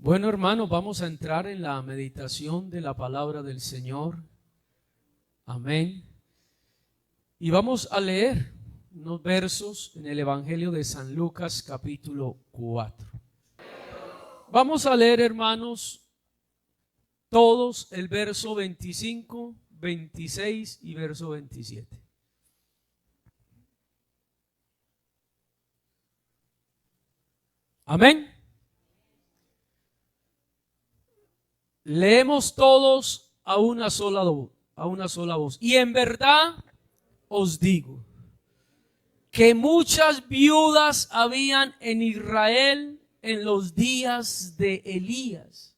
Bueno, hermanos, vamos a entrar en la meditación de la palabra del Señor. Amén. Y vamos a leer unos versos en el Evangelio de San Lucas, capítulo 4. Vamos a leer, hermanos, todos el verso 25, 26 y verso 27. Amén. Leemos todos a una sola voz. Y en verdad os digo que muchas viudas habían en Israel en los días de Elías,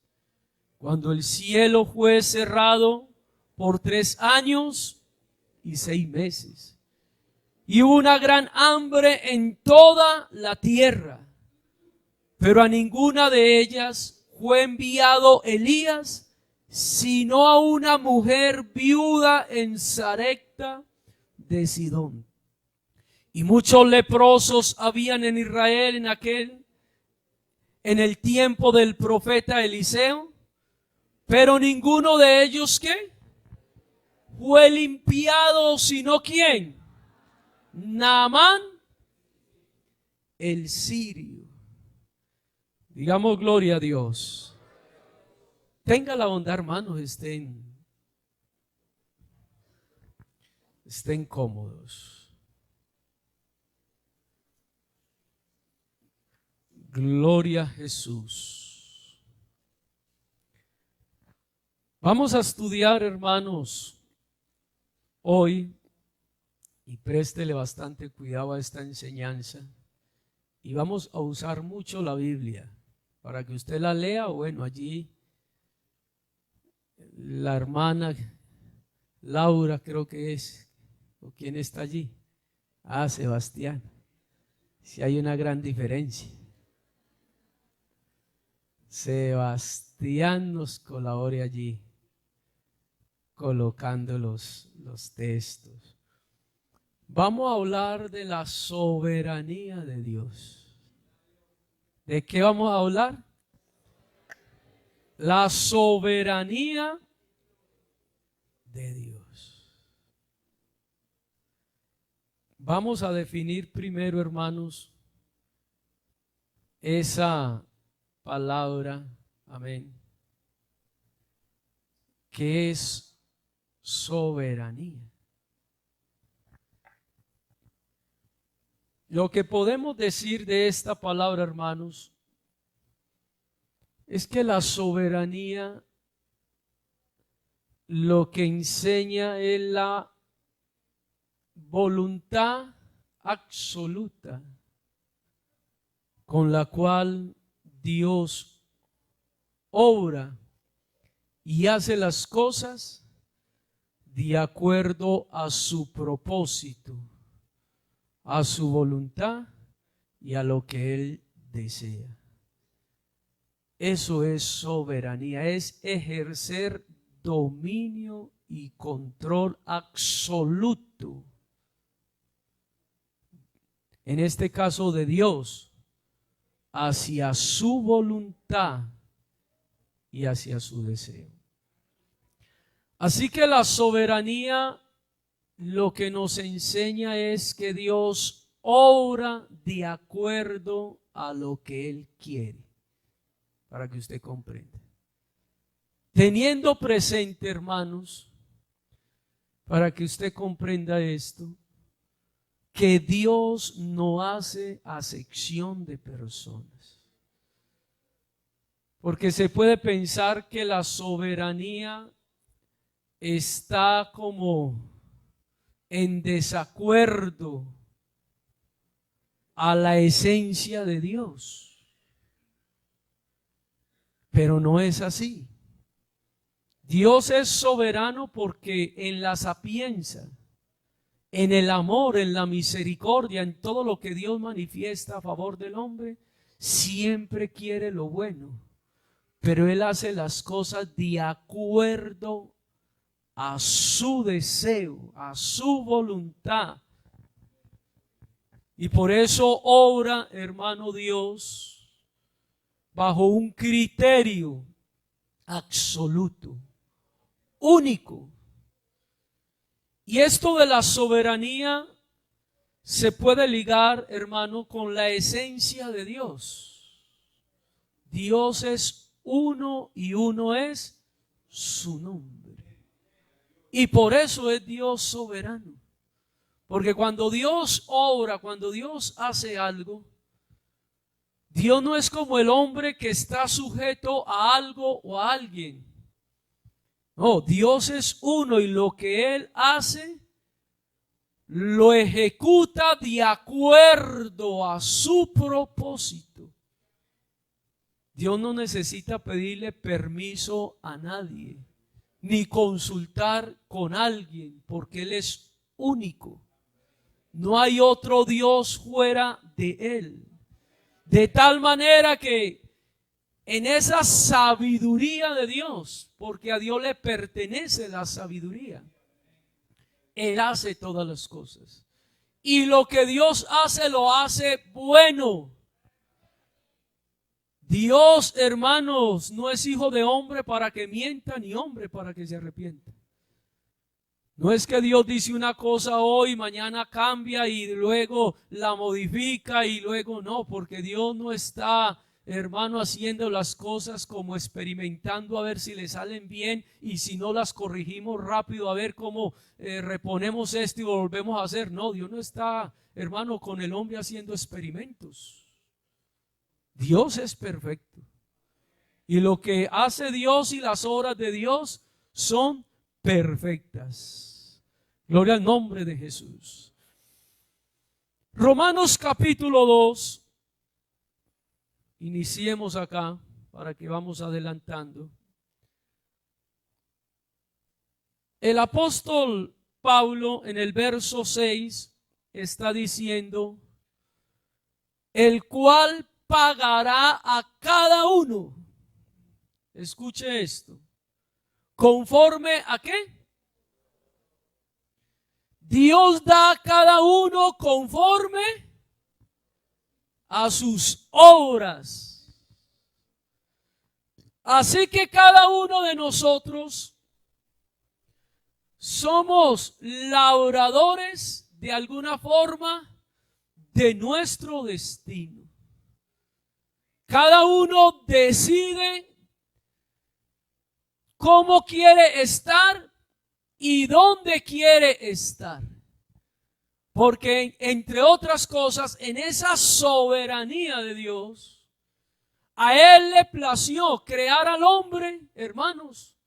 cuando el cielo fue cerrado por 3 años y 6 meses. Y hubo una gran hambre en toda la tierra, pero a ninguna de ellas fue enviado Elías, sino a una mujer viuda en Sarepta de Sidón. Y muchos leprosos habían en Israel en el tiempo del profeta Eliseo, pero ninguno de ellos ¿qué? Fue limpiado, sino ¿quién? Naamán el sirio. Digamos gloria a Dios. Tenga la bondad, hermanos, estén cómodos. Gloria a Jesús. Vamos a estudiar, hermanos, hoy, y préstele bastante cuidado a esta enseñanza, y vamos a usar mucho la Biblia para que usted la lea. Bueno, allí la hermana Laura, creo que es, o quién está allí. Sebastián. Si hay una gran diferencia. Sebastián nos colabore allí colocando los textos. Vamos a hablar de la soberanía de Dios. ¿De qué vamos a hablar? La soberanía de Dios. Vamos a definir primero, hermanos, esa palabra, amén, que es soberanía. Lo que podemos decir de esta palabra, hermanos, es que la soberanía lo que enseña es la voluntad absoluta con la cual Dios obra y hace las cosas de acuerdo a su propósito, a su voluntad y a lo que Él desea. Eso es soberanía, es ejercer dominio y control absoluto, en este caso de Dios, hacia su voluntad y hacia su deseo. Así que la soberanía lo que nos enseña es que Dios obra de acuerdo a lo que Él quiere, para que usted comprenda. Teniendo presente, hermanos, para que usted comprenda esto, que Dios no hace acepción de personas. Porque se puede pensar que la soberanía está como en desacuerdo a la esencia de Dios. Pero no es así. Dios es soberano porque en la sapienza, en el amor, en la misericordia, en todo lo que Dios manifiesta a favor del hombre, siempre quiere lo bueno. Pero Él hace las cosas de acuerdo a su deseo, a su voluntad. Y por eso obra, hermano Dios, bajo un criterio absoluto, único. Y esto de la soberanía se puede ligar, hermano, con la esencia de Dios. Dios es uno y uno es su nombre. Y por eso es Dios soberano. Porque cuando Dios obra, cuando Dios hace algo, Dios no es como el hombre que está sujeto a algo o a alguien. No, Dios es uno y lo que Él hace lo ejecuta de acuerdo a su propósito. Dios no necesita pedirle permiso a nadie, ni consultar con alguien, porque Él es único. No hay otro Dios fuera de Él. De tal manera que en esa sabiduría de Dios, porque a Dios le pertenece la sabiduría, Él hace todas las cosas. Y lo que Dios hace, lo hace bueno. Dios, hermanos, no es hijo de hombre para que mienta, ni hombre para que se arrepienta. No es que Dios dice una cosa hoy, mañana cambia y luego la modifica y luego no, porque Dios no está, hermano, haciendo las cosas como experimentando a ver si le salen bien y si no las corregimos rápido a ver cómo reponemos esto y lo volvemos a hacer. No, Dios no está, hermano, con el hombre haciendo experimentos. Dios es perfecto. Y lo que hace Dios y las obras de Dios son perfectas. Gloria al nombre de Jesús. Romanos capítulo 2. Iniciemos acá para que vamos adelantando. El apóstol Pablo en el verso 6 está diciendo: el cual pagará a cada uno. Escuche esto. ¿Conforme a qué? Dios da a cada uno conforme a sus obras. Así que cada uno de nosotros somos labradores de alguna forma de nuestro destino. Cada uno decide cómo quiere estar y dónde quiere estar. Porque entre otras cosas, en esa soberanía de Dios, a Él le plació crear al hombre, hermanos,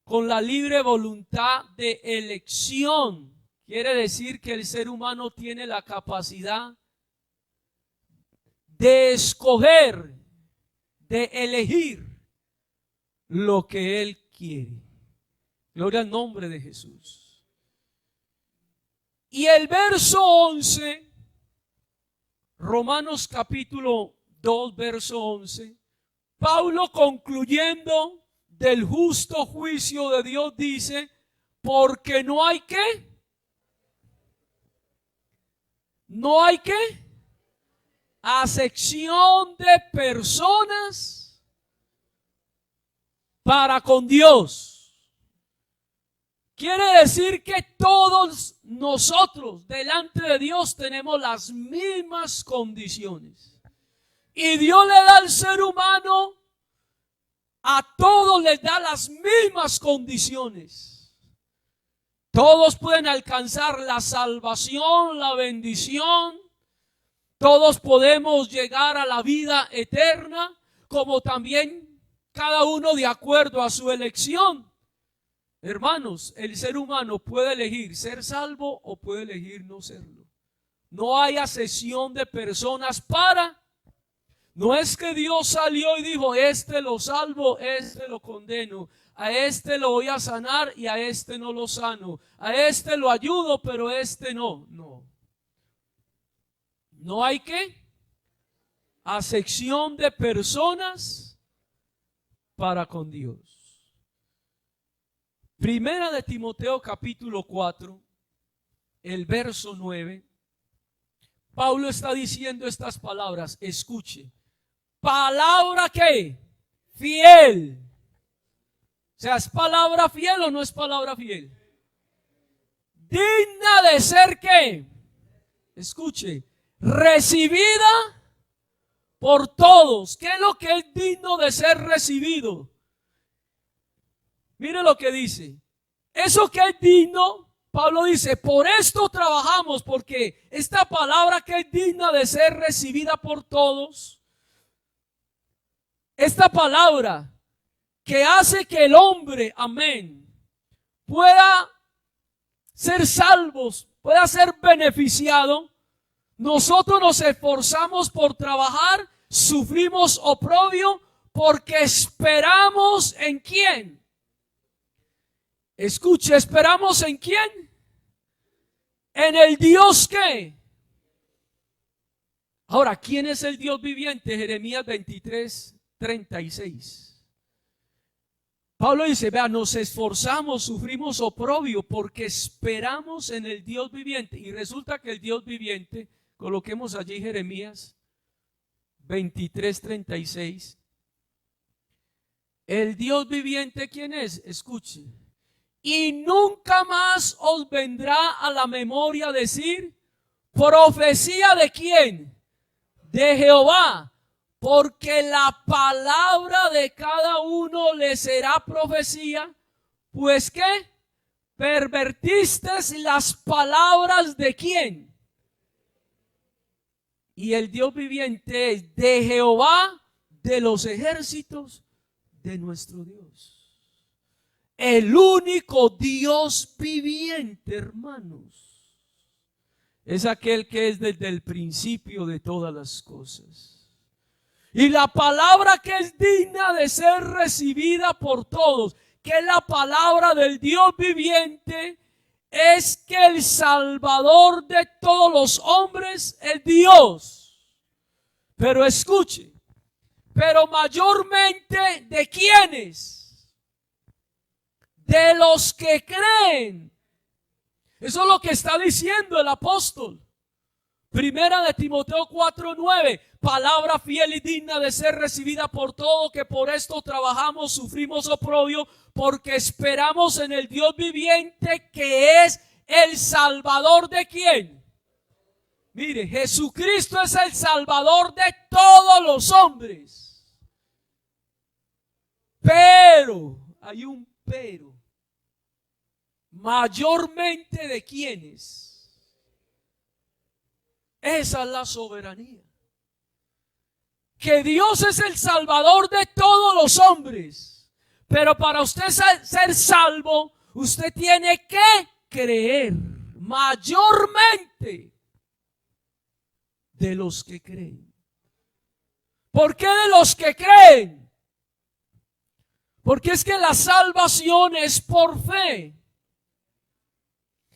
con la libre voluntad de elección. Quiere decir que el ser humano tiene la capacidad de escoger, de elegir lo que Él quiere. Gloria al nombre de Jesús. Y el verso 11, Romanos capítulo 2, verso 11, Pablo, concluyendo del justo juicio de Dios, dice: porque no hay qué, no hay qué, acepción de personas para con Dios. Quiere decir que todos nosotros delante de Dios tenemos las mismas condiciones. Y Dios le da al ser humano, a todos les da las mismas condiciones. Todos pueden alcanzar la salvación, la bendición. Todos podemos llegar a la vida eterna, como también cada uno de acuerdo a su elección. Hermanos, el ser humano puede elegir ser salvo o puede elegir no serlo. No hay acepción de personas para. No es que Dios salió y dijo: este lo salvo, este lo condeno, a este lo voy a sanar y a este no lo sano, a este lo ayudo pero este no. No hay que acepción de personas para con Dios. Primera de Timoteo capítulo 4, el verso 9, Pablo está diciendo estas palabras. Escuche: palabra que fiel. O sea, ¿es palabra fiel o no es palabra fiel? Digna de ser ¿qué? Escuche, recibida por todos. ¿Qué es lo que es digno de ser recibido? Mire lo que dice. Eso que es digno, Pablo dice, por esto trabajamos, porque esta palabra que es digna de ser recibida por todos, esta palabra que hace que el hombre, amén, pueda ser salvos, pueda ser beneficiado, nosotros nos esforzamos por trabajar, sufrimos oprobio, porque esperamos ¿en quién? Escuche, ¿esperamos en quién? En el Dios ¿qué? Ahora, ¿quién es el Dios viviente? Jeremías 23:36. Pablo dice, vea, nos esforzamos, sufrimos oprobio porque esperamos en el Dios viviente. Y resulta que el Dios viviente, coloquemos allí Jeremías 23:36. El Dios viviente, ¿quién es? Escuche. Y nunca más os vendrá a la memoria decir, profecía de quién? De Jehová. Porque la palabra de cada uno le será profecía, pues ¿qué? Pervertiste las palabras de quién. Y el Dios viviente es de Jehová, de los ejércitos, de nuestro Dios. El único Dios viviente, hermanos, es aquel que es desde el principio de todas las cosas. Y la palabra que es digna de ser recibida por todos, que es la palabra del Dios viviente, es que el Salvador de todos los hombres es Dios. Pero escuche, pero mayormente ¿de quiénes? De los que creen. Eso es lo que está diciendo el apóstol. Primera de Timoteo 4:9, palabra fiel y digna de ser recibida por todo, que por esto trabajamos, sufrimos oprobio, porque esperamos en el Dios viviente, que es el Salvador de quién. Mire, Jesucristo es el Salvador de todos los hombres. Pero, hay un pero, mayormente ¿de quiénes? Esa es la soberanía. Que Dios es el Salvador de todos los hombres. Pero para usted ser salvo, usted tiene que creer. Mayormente de los que creen. ¿Por qué de los que creen? Porque es que la salvación es por fe.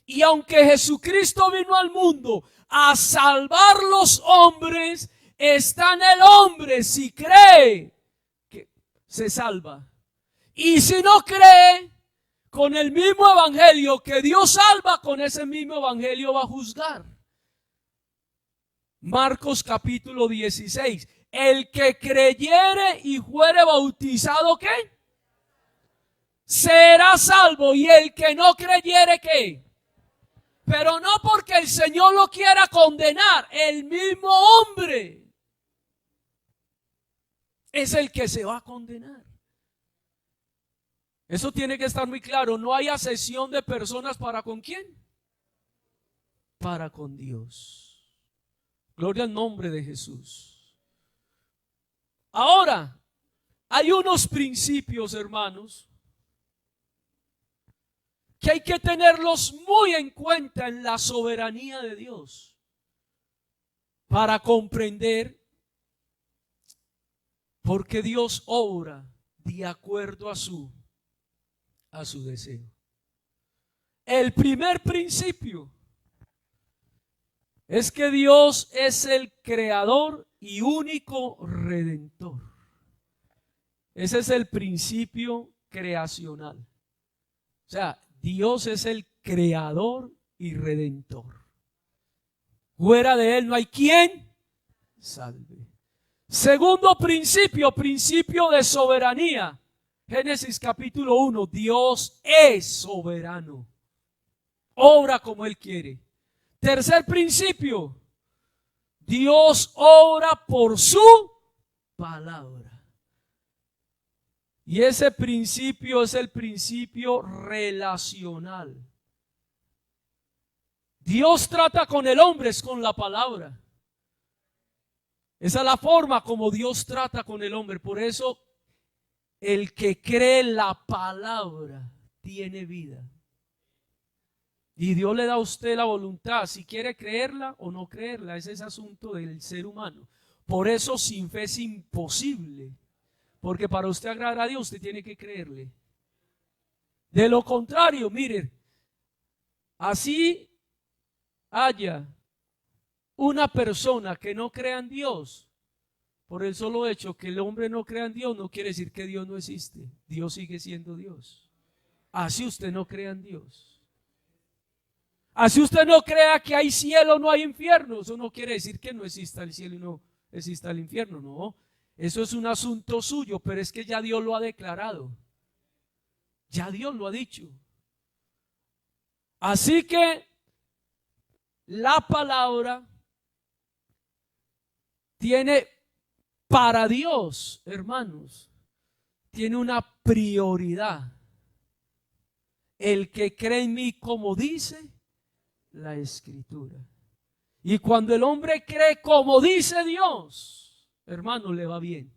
Y aunque Jesucristo vino al mundo a salvar los hombres, está en el hombre si cree que se salva. Y si no cree, con el mismo evangelio que Dios salva, con ese mismo evangelio va a juzgar. Marcos capítulo 16. El que creyere y fuere bautizado, ¿qué? Será salvo. Y el que no creyere, ¿qué? Pero no porque el Señor lo quiera condenar. El mismo hombre es el que se va a condenar. Eso tiene que estar muy claro. No hay acepción de personas para ¿con quién? Para con Dios. Gloria al nombre de Jesús. Ahora, hay unos principios, hermanos, que hay que tenerlos muy en cuenta en la soberanía de Dios para comprender por qué Dios obra de acuerdo a su deseo. El primer principio es que Dios es el creador y único redentor. Ese es el principio creacional. O sea, Dios es el creador y redentor. Fuera de Él no hay quien salve. Segundo principio, principio de soberanía. Génesis capítulo 1, Dios es soberano. Obra como Él quiere. Tercer principio, Dios obra por su palabra. Y ese principio es el principio relacional. Dios trata con el hombre es con la palabra. Esa es la forma como Dios trata con el hombre. Por eso el que cree la palabra tiene vida. Y Dios le da a usted la voluntad, si quiere creerla o no creerla. Ese es asunto del ser humano. Por eso sin fe es imposible. Porque para usted agradar a Dios, usted tiene que creerle. De lo contrario, miren, así haya una persona que no crea en Dios, por el solo hecho que el hombre no crea en Dios, no quiere decir que Dios no existe. Dios sigue siendo Dios. Así usted no crea en Dios. Así usted no crea que hay cielo, no hay infierno. Eso no quiere decir que no exista el cielo y no exista el infierno, no. Eso es un asunto suyo, pero es que ya Dios lo ha declarado. Ya Dios lo ha dicho. Así que la palabra tiene para Dios, hermanos, tiene una prioridad. El que cree en mí, como dice la Escritura. Y cuando el hombre cree como dice Dios, hermano, le va bien.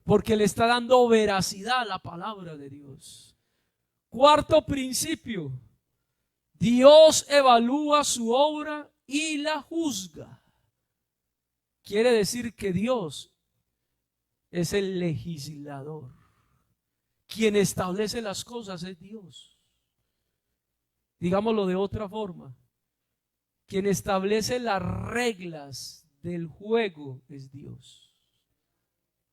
Porque le está dando veracidad a la palabra de Dios. Cuarto principio. Dios evalúa su obra y la juzga. Quiere decir que Dios es el legislador. Quien establece las cosas es Dios. Digámoslo de otra forma. Quien establece las reglas del juego es Dios.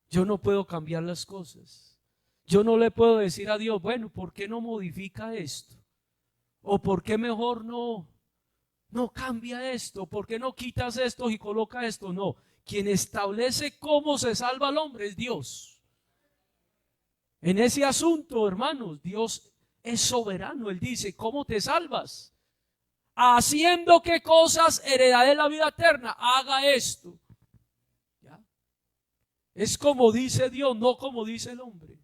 Yo no puedo cambiar las cosas. Yo no le puedo decir a Dios, bueno, ¿por qué no modifica esto? ¿O por qué mejor no cambia esto? ¿Por qué no quitas esto y coloca esto? No. Quien establece cómo se salva el hombre es Dios. En ese asunto, hermanos, Dios es soberano. Él dice, ¿cómo te salvas? Haciendo qué cosas heredaré la vida eterna. Haga esto. ¿Ya? Es como dice Dios, no como dice el hombre.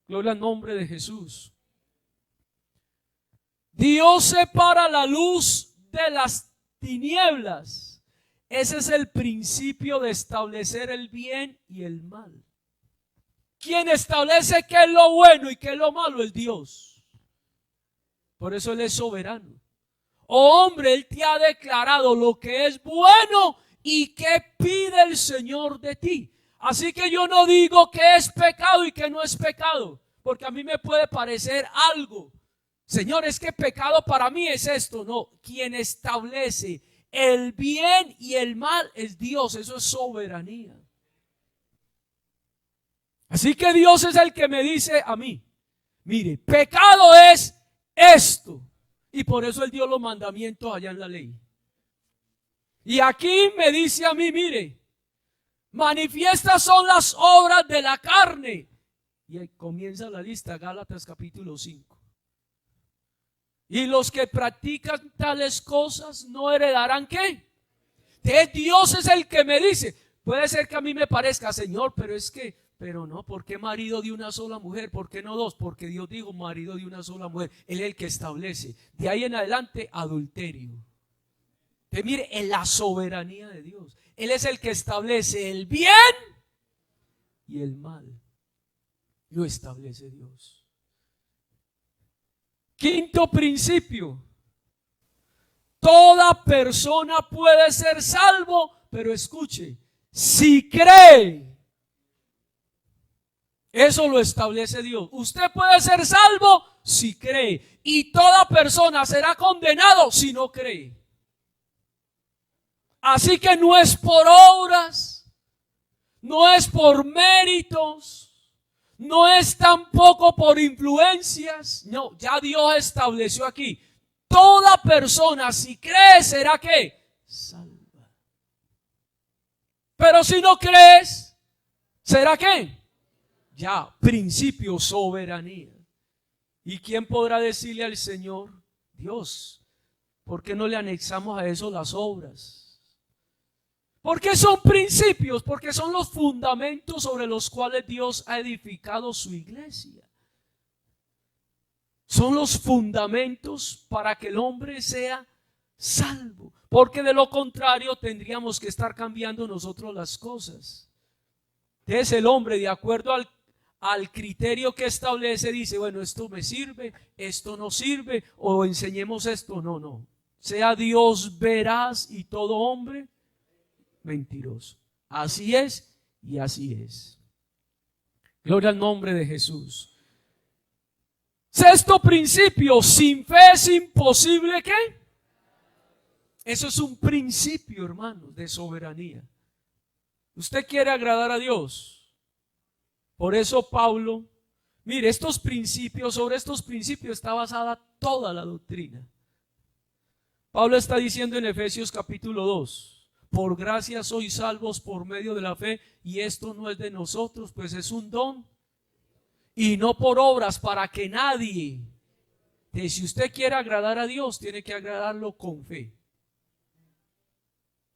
Gloria al nombre de Jesús. Dios separa la luz de las tinieblas. Ese es el principio de establecer el bien y el mal. Quien establece qué es lo bueno y qué es lo malo es Dios. Por eso Él es soberano. Oh hombre, Él te ha declarado lo que es bueno y qué pide el Señor de ti. Así que yo no digo que es pecado y que no es pecado, porque a mí me puede parecer algo. Señor, es que pecado para mí es esto. No, quien establece el bien y el mal es Dios. Eso es soberanía. Así que Dios es el que me dice a mí, mire, pecado es esto. Y por eso Él dio los mandamientos allá en la ley. Y aquí me dice a mí, mire, manifiestas son las obras de la carne. Y ahí comienza la lista, Gálatas capítulo 5. Y los que practican tales cosas no heredarán ¿qué? Dios es el que me dice. Puede ser que a mí me parezca, Señor, pero no, ¿por qué marido de una sola mujer? ¿Por qué no dos? Porque Dios dijo marido de una sola mujer. Él es el que establece. De ahí en adelante, adulterio. Pero mire, en la soberanía de Dios. Él es el que establece el bien y el mal. Lo establece Dios. Quinto principio. Toda persona puede ser salvo, pero escuche, si cree. Eso lo establece Dios. Usted puede ser salvo si cree. Y toda persona será condenado si no cree. Así que no es por obras, no es por méritos, no es tampoco por influencias. No, ya Dios estableció aquí. Toda persona si cree será ¿qué? Salva. Pero si no crees, ¿será qué? Ya, principio, soberanía. ¿Y quién podrá decirle al Señor? Dios, ¿por qué no le anexamos a eso las obras? Porque son principios, porque son los fundamentos sobre los cuales Dios ha edificado su iglesia. Son los fundamentos para que el hombre sea salvo. Porque de lo contrario tendríamos que estar cambiando nosotros las cosas. Entonces el hombre, de acuerdo al criterio que establece, dice, bueno, esto me sirve, esto no sirve, o enseñemos esto. No, no. Sea Dios veraz y todo hombre mentiroso. Así es y así es. Gloria al nombre de Jesús. Sexto principio, sin fe es imposible ¿qué? Eso es un principio, hermanos, de soberanía. Usted quiere agradar a Dios. Por eso Pablo, mire, estos principios, sobre estos principios está basada toda la doctrina. Pablo está diciendo en Efesios capítulo 2, por gracia sois salvos por medio de la fe, y esto no es de nosotros, pues es un don, y no por obras, para que nadie, si usted quiere agradar a Dios, tiene que agradarlo con fe.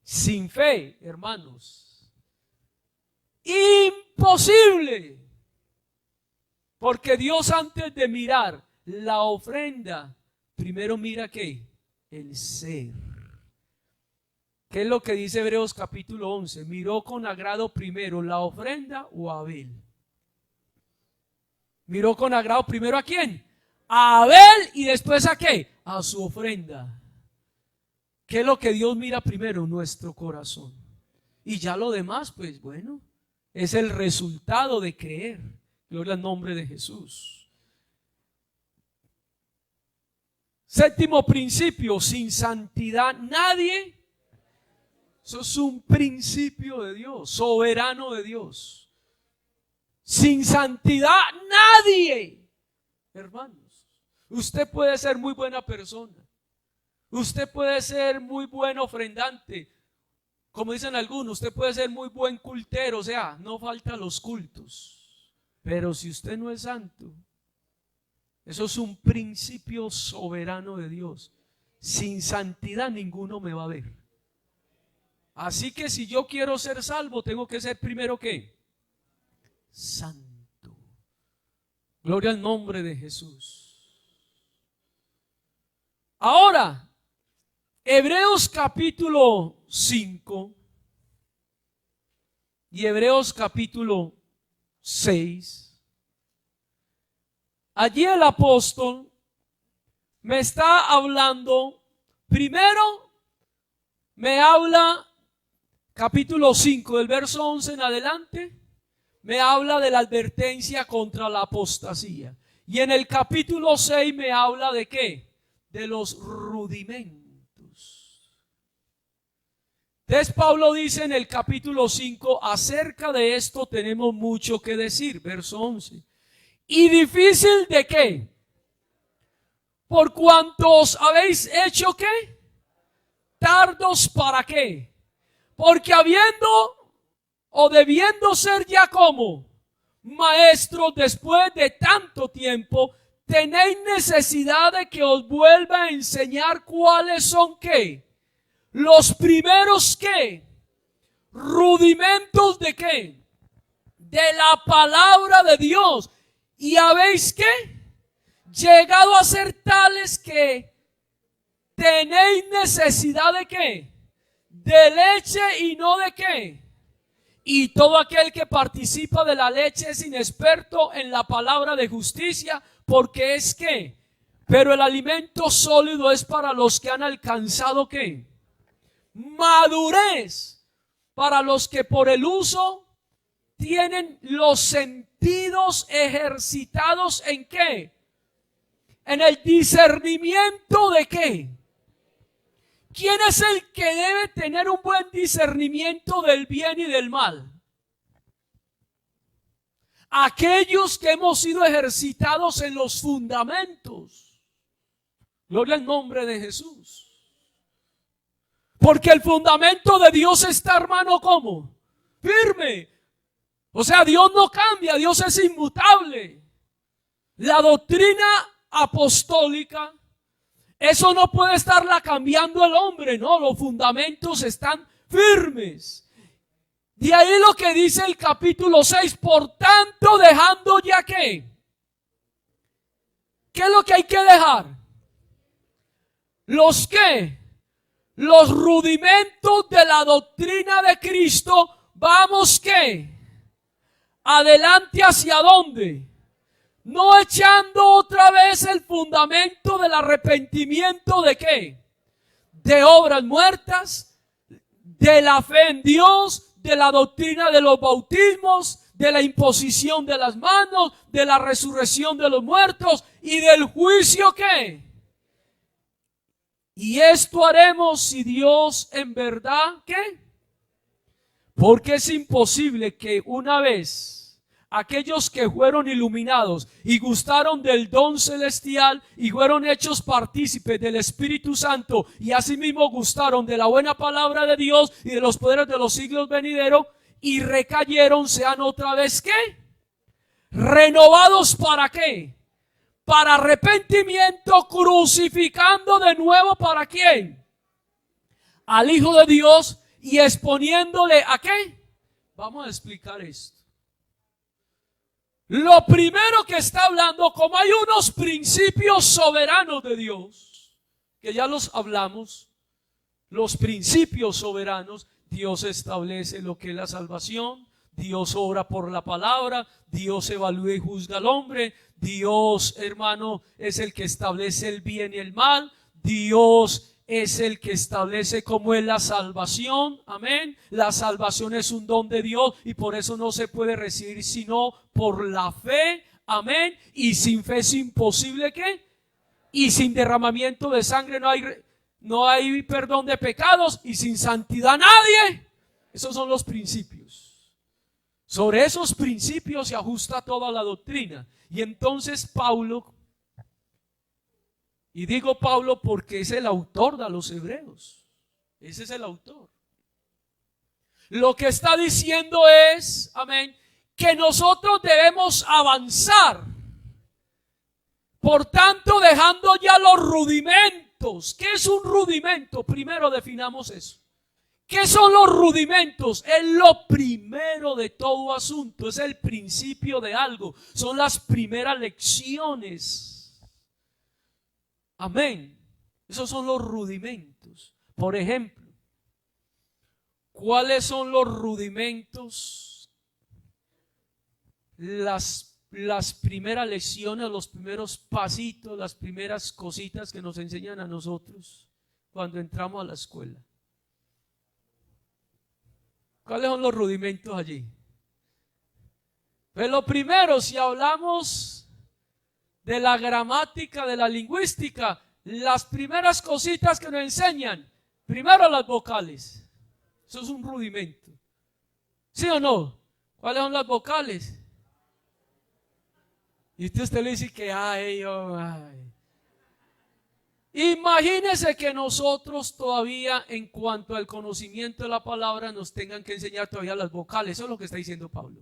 Sin fe, hermanos, imposible. Porque Dios, antes de mirar la ofrenda, primero mira ¿qué? El ser. ¿Qué es lo que dice Hebreos capítulo 11? Miró con agrado primero la ofrenda o a Abel. Miró con agrado primero ¿a quién? A Abel, y después ¿a qué? A su ofrenda. ¿Qué es lo que Dios mira primero? Nuestro corazón. Y ya lo demás, pues bueno, es el resultado de creer. Gloria al nombre de Jesús. Séptimo principio, sin santidad nadie. Eso es un principio de Dios, soberano de Dios. Sin santidad nadie. Hermanos, usted puede ser muy buena persona. Usted puede ser muy buen ofrendante. Como dicen algunos, usted puede ser muy buen cultero, o sea, no falta los cultos. Pero si usted no es santo, eso es un principio soberano de Dios. Sin santidad ninguno me va a ver. Así que si yo quiero ser salvo, tengo que ser primero ¿qué? Santo. Gloria al nombre de Jesús. Ahora, Hebreos capítulo 5 y Hebreos capítulo 6. Allí el apóstol me está hablando, primero me habla, capítulo 5 del verso 11 en adelante, me habla de la advertencia contra la apostasía. Y en el capítulo 6 me habla de ¿qué? De los rudimentos. Entonces Pablo dice en el capítulo 5, acerca de esto tenemos mucho que decir, verso 11. ¿Y difícil de qué? Por cuanto os habéis hecho ¿qué? Tardos para qué? Porque habiendo o debiendo ser ya como maestros después de tanto tiempo, tenéis necesidad de que os vuelva a enseñar cuáles son ¿qué? Los primeros ¿qué? Rudimentos de ¿qué? De la palabra de Dios. Y habéis ¿qué? Llegado a ser tales que tenéis necesidad de ¿qué? De leche y no de ¿qué? Y todo aquel que participa de la leche es inexperto en la palabra de justicia, porque es ¿qué? Pero el alimento sólido es para los que han alcanzado ¿qué? Madurez, para los que por el uso tienen los sentidos ejercitados en ¿qué? En el discernimiento de ¿qué? ¿Quién es el que debe tener un buen discernimiento del bien y del mal? Aquellos que hemos sido ejercitados en los fundamentos. Gloria al nombre de Jesús. Porque el fundamento de Dios está, hermano, ¿cómo? firme. O sea, Dios no cambia, Dios es inmutable. La doctrina apostólica, eso no puede estarla cambiando el hombre, no, los fundamentos están firmes. De ahí lo que dice el capítulo 6, por tanto, dejando ya ¿qué? ¿Qué es lo que hay que dejar? ¿Los qué? Los rudimentos de la doctrina de Cristo. Vamos ¿qué? Adelante, ¿hacia dónde? No echando otra vez el fundamento del arrepentimiento de ¿qué? De obras muertas, de la fe en Dios, de la doctrina de los bautismos, de la imposición de las manos, de la resurrección de los muertos y del juicio ¿qué? Y esto haremos si Dios en verdad ¿qué? Porque es imposible que una vez aquellos que fueron iluminados y gustaron del don celestial y fueron hechos partícipes del Espíritu Santo y asimismo gustaron de la buena palabra de Dios y de los poderes de los siglos venideros y recayeron, sean otra vez ¿qué? Renovados ¿para qué? Para arrepentimiento, crucificando de nuevo ¿para quién? Al Hijo de Dios y exponiéndole ¿a qué? Vamos a explicar esto. Lo primero que está hablando, como hay unos principios soberanos de Dios, que ya los hablamos, los principios soberanos, Dios establece lo que es la salvación, Dios obra por la palabra, Dios evalúa y juzga al hombre, Dios, hermano, es el que establece el bien y el mal, Dios es el que establece cómo es la salvación, amén. La salvación es un don de Dios y por eso no se puede recibir sino por la fe, amén. Y sin fe es imposible ¿qué? Y sin derramamiento de sangre no hay perdón de pecados y sin santidad nadie. Esos son los principios. Sobre esos principios se ajusta toda la doctrina. Y entonces Pablo, y digo Pablo porque es el autor de los Hebreos. Ese es el autor. Lo que está diciendo es, amén, que nosotros debemos avanzar. Por tanto, dejando ya los rudimentos. ¿Qué es un rudimento? Primero definamos eso. ¿Qué son los rudimentos? Es lo primero de todo asunto. Es el principio de algo. Son las primeras lecciones. Amén. Esos son los rudimentos. Por ejemplo, ¿cuáles son los rudimentos? Las primeras lecciones, los primeros pasitos, las primeras cositas que nos enseñan a nosotros cuando entramos a la escuela. ¿Cuáles son los rudimentos allí? Pues lo primero, si hablamos de la gramática, de la lingüística, las primeras cositas que nos enseñan, primero las vocales. Eso es un rudimento. ¿Sí o no? ¿Cuáles son las vocales? Y usted le dice que ay. Imagínese que nosotros todavía en cuanto al conocimiento de la palabra nos tengan que enseñar todavía las vocales. Eso es lo que está diciendo Pablo.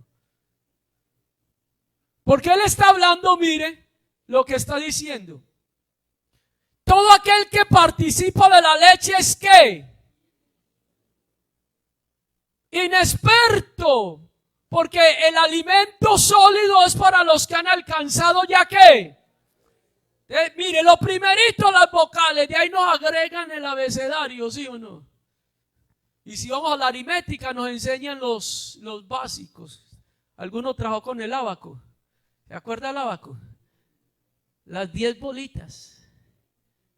Porque él está hablando, mire lo que está diciendo. Todo aquel que participa de la leche es ¿qué? Inexperto. Porque el alimento sólido es para los que han alcanzado ya ¿qué? Mire, lo primerito las vocales, de ahí nos agregan el abecedario, ¿sí o no? Y si vamos a la aritmética nos enseñan los básicos. ¿Alguno trabajó con el ábaco? ¿Se acuerda del ábaco? Las 10 bolitas.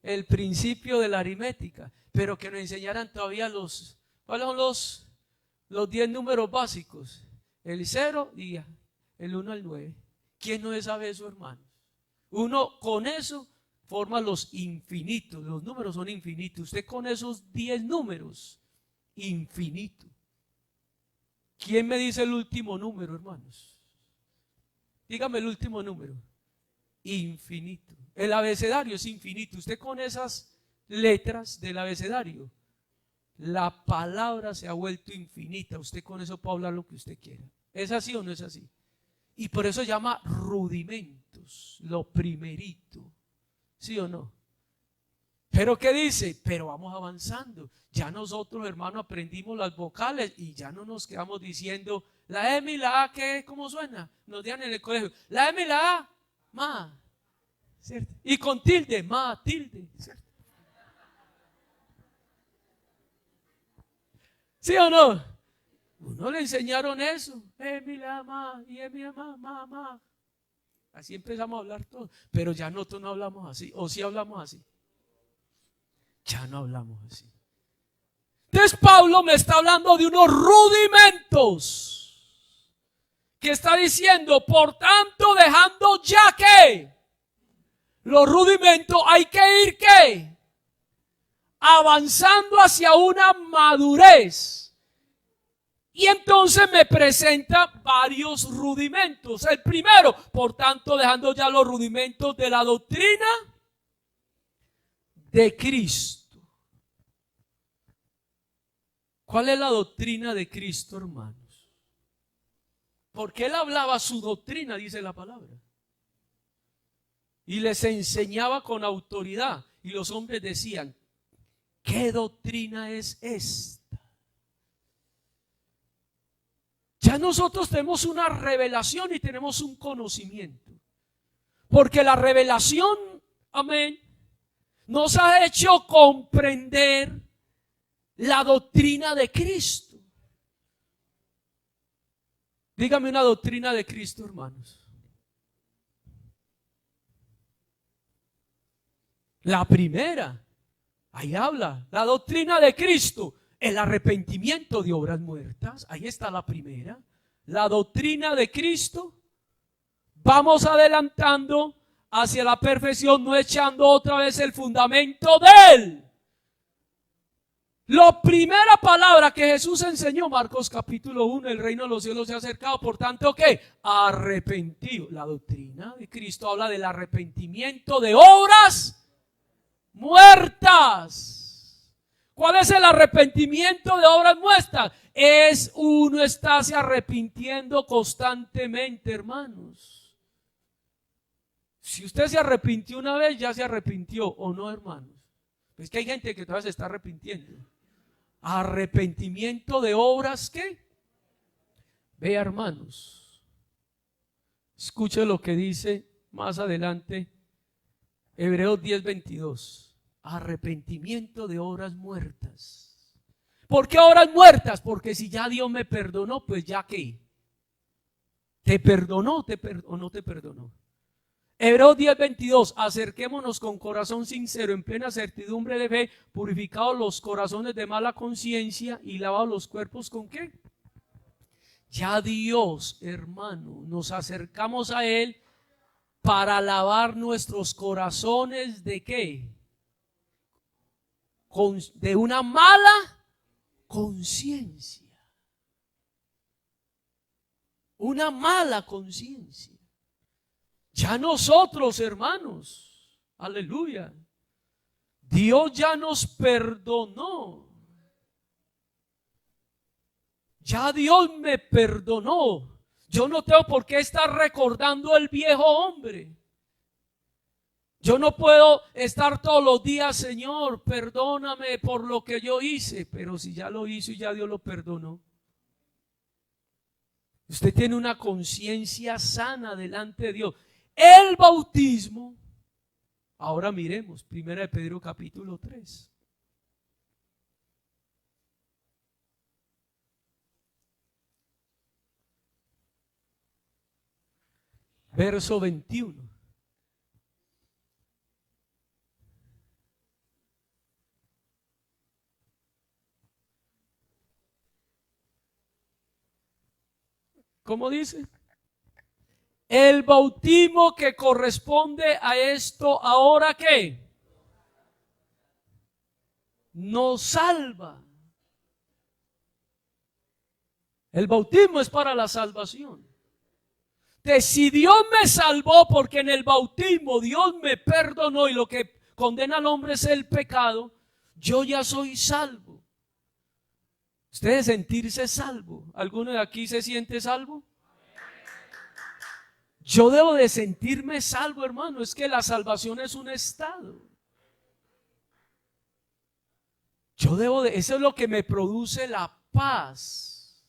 El principio de la aritmética. Pero que nos enseñaran todavía ¿cuáles son los 10 números básicos? El 0 y el 1 al 9. ¿Quién no sabe eso, hermano? Uno con eso forma los infinitos. Los números son infinitos. Usted con esos 10 números, infinito. ¿Quién me dice el último número, hermanos? Dígame el último número. Infinito. El abecedario es infinito. Usted con esas letras del abecedario La palabra se ha vuelto infinita. Usted con eso puede hablar lo que usted quiera. ¿Es así o no es así? Y por eso se llama rudimentos, lo primerito. ¿Sí o no? Pero ¿qué dice? Pero vamos avanzando. Ya nosotros, hermano, aprendimos las vocales y ya no nos quedamos diciendo la M y la A, ¿qué? ¿Cómo suena? Nos dan en el colegio. La M y la A, ma, ¿cierto? Y con tilde, ma, tilde, ¿cierto? ¿Sí o no? Uno le enseñaron eso. M y la A, ma, y M y la A, ma. Así empezamos a hablar todos. Pero ya nosotros no hablamos así. ¿O sí hablamos así? Ya no hablamos así. Entonces Pablo me está hablando de unos rudimentos, que está diciendo, por tanto, dejando ya que los rudimentos, hay que ir que avanzando hacia una madurez. Y entonces me presenta varios rudimentos. El primero, por tanto, dejando ya los rudimentos de la doctrina de Cristo. ¿Cuál es la doctrina de Cristo, hermanos? Porque él hablaba su doctrina, dice la palabra. Y les enseñaba con autoridad. Y los hombres decían, ¿qué doctrina es esta? Ya nosotros tenemos una revelación y tenemos un conocimiento. Porque la revelación, amén, nos ha hecho comprender la doctrina de Cristo. Dígame una doctrina de Cristo, hermanos. La primera, ahí habla, la doctrina de Cristo, el arrepentimiento de obras muertas. Ahí está la primera, la doctrina de Cristo. Vamos adelantando hacia la perfección, no echando otra vez el fundamento de él. La primera palabra que Jesús enseñó, Marcos capítulo 1, el reino de los cielos se ha acercado, por tanto, ¿qué? Arrepentido. La doctrina de Cristo habla del arrepentimiento de obras muertas. ¿Cuál es el arrepentimiento de obras muertas? Es uno estarse arrepintiendo constantemente, hermanos. Si usted se arrepintió una vez, ya se arrepintió, ¿o no, hermanos? Es que hay gente que todavía se está arrepintiendo. Arrepentimiento de obras, ¿qué? Vea, hermanos, escuche lo que dice más adelante Hebreos 10:22. Arrepentimiento de obras muertas. ¿Por qué obras muertas? Porque si ya Dios me perdonó, pues ya ¿qué? ¿Te perdonó o no te perdonó? Hebreos 10:22, acerquémonos con corazón sincero, en plena certidumbre de fe, purificados los corazones de mala conciencia y lavados los cuerpos ¿con qué? Ya Dios, hermano, nos acercamos a Él para lavar nuestros corazones ¿de qué? De una mala conciencia. Una mala conciencia. Ya nosotros, hermanos, aleluya, Dios ya nos perdonó. Ya Dios me perdonó. Yo no tengo por qué estar recordando el viejo hombre. Yo no puedo estar todos los días, Señor, perdóname por lo que yo hice. Pero si ya lo hizo y ya Dios lo perdonó. Usted tiene una conciencia sana delante de Dios. El bautismo, ahora miremos, 1 de Pedro capítulo 3. Verso 21. ¿Cómo dice? El bautismo que corresponde a esto, ahora ¿qué? Nos salva. El bautismo es para la salvación. Si Dios me salvó porque en el bautismo Dios me perdonó y lo que condena al hombre es el pecado, yo ya soy salvo. Usted de sentirse salvo. ¿Alguno de aquí se siente salvo? Yo debo de sentirme salvo, hermano. Es que la salvación es un estado. Eso es lo que me produce la paz.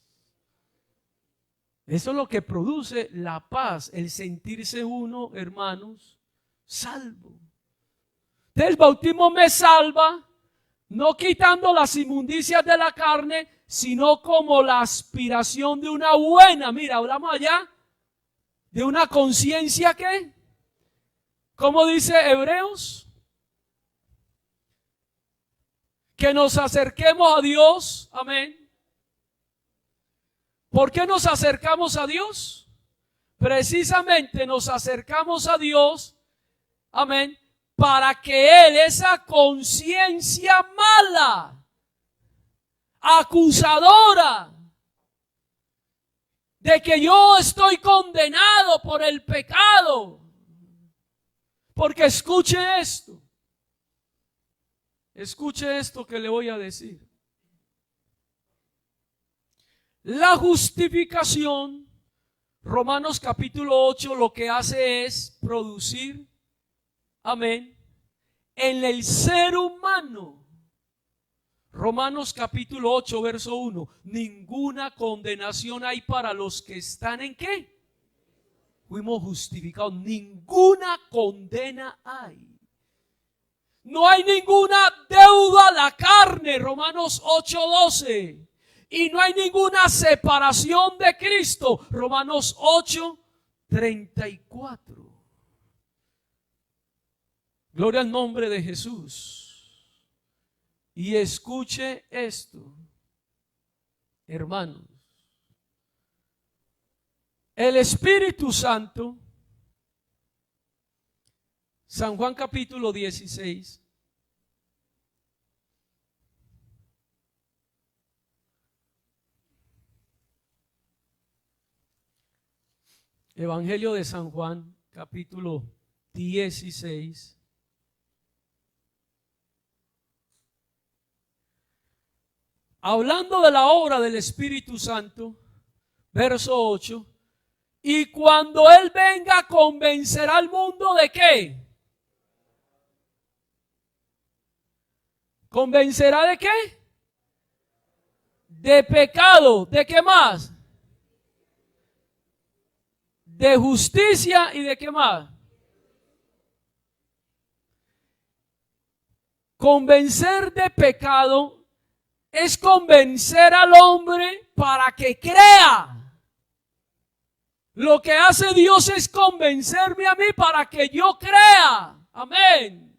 Eso es lo que produce la paz, el sentirse uno, hermanos, salvo. Entonces, el bautismo me salva, no quitando las inmundicias de la carne, sino como la aspiración de una buena. Mira, hablamos allá de una conciencia que, ¿cómo dice Hebreos? Que nos acerquemos a Dios, amén. ¿Por qué nos acercamos a Dios? Precisamente nos acercamos a Dios, amén, para que Él, esa conciencia mala, acusadora, de que yo estoy condenado por el pecado, porque escuche esto que le voy a decir. La justificación, Romanos capítulo 8, lo que hace es producir, amén, en el ser humano. Romanos capítulo 8, verso 1. Ninguna condenación hay para los que están ¿en qué? Fuimos justificados. Ninguna condena hay. No hay ninguna deuda a la carne, Romanos 8:12. Y no hay ninguna separación de Cristo, Romanos 8:34. Gloria al nombre de Jesús. Y escuche esto, hermanos. El Espíritu Santo, San Juan capítulo 16. Evangelio de San Juan capítulo 16. Hablando de la obra del Espíritu Santo, verso 8. Y cuando Él venga, convencerá al mundo ¿de qué? ¿Convencerá de qué? De pecado. ¿De qué más? De justicia y de qué más. Convencer de pecado es convencer al hombre para que crea. Lo que hace Dios es convencerme a mí para que yo crea. Amén.